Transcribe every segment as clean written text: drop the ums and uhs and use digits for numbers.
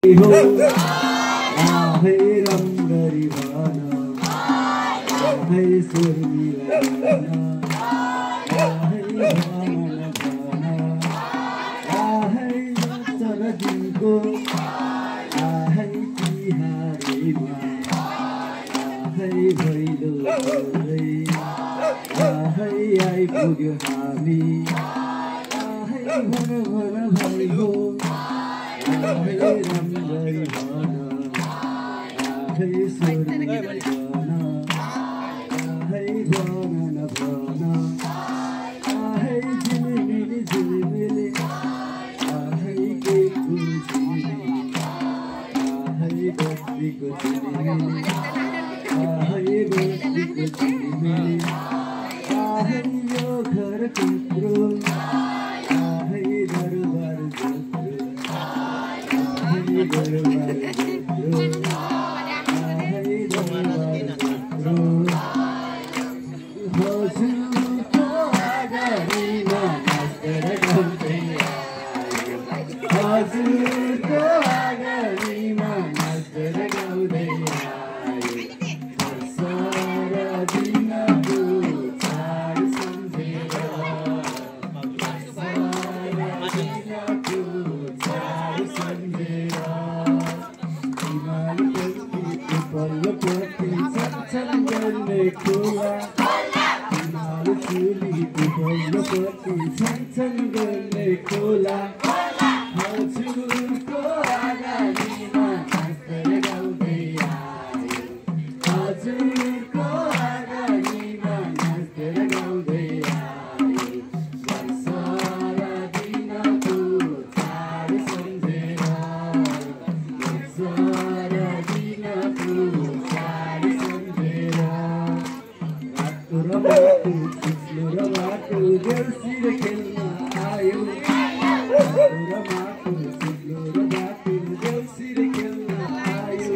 आहै राम्ररी भन आहै स्वर मिलाउन आहै भन आहै चर दिनको आहै तिहारमा आहै भैलो बोल्दै आहै आइपुग्यो हामी आहै भन भन भैलो आहै राम्ररी भन आहै स्वर मिलाउन आहै भन भन आहै झिलिमिली झिलिमिली आहै के खुसी आहै बस्तीको झिलिमिली आहै बस्तीको झिलिमिली आहै यो घर कुत्रो आहै दरबार जत्रो आहै दरबार जत्रो आहै दरबार जत्रो हजुरको अगाडिमा नाचेर गाउँदै आयो हजुरको अगाडिमा नाचेर गाउँदै आयो सारा दिनको चाड सम्झेर सारा दिनको चाड सम्झेर हिमालपट्टि पल्लोपट्टि छन्छन् गर्ने खोला हिमाल चुलीको पल्लोपट्टि छन्छन् गर्ने खोला हजुरको अगाडिमा नाचेर गाउँदै आयो हजुरको अगाडिमा नाचेर गाउँदै आयो सारा दिनको चाड सम्झेर सारा दिनको चाड सम्झेर रातो र माटो चिप्लो र माटो देउसिर खेल्न आयो रातो र माटो चिप्लो र माटो देउसिर खेल्न आयो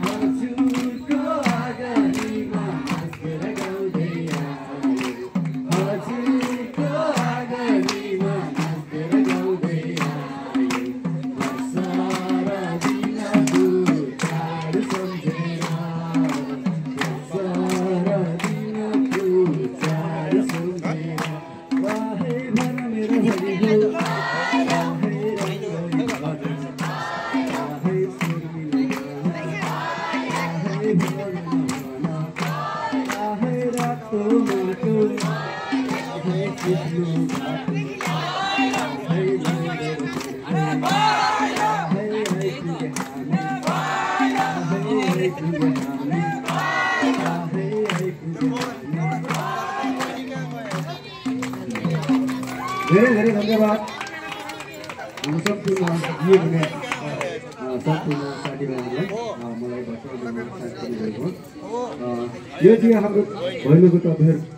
हजुरको अगाडिमा नाचेर गाउँदै आयो हजुरको अगाडिमा नाचेर गाउँदै आयो सारा दिनको चाड सम्झेर सारा दिनको चाड सम्झेर आहै भन मेरो भैलो आहै राम्ररी भन आहै स्वर मिलाउन आहै भन भन आहै रातो माटो आहै चिप्लो माटो आहै लगेर आहै आइपुगे हामी आहै आइपुगे हामी आहै आइपुगे धेरै धेरै धन्यवाद हाम्रो सम्पूर्ण दिए भने सम्पूर्ण साथीभाइहरूलाई मलाई भर्खर साथ दिनुभएको यो चाहिँ हाम्रो भैलोको तपहरू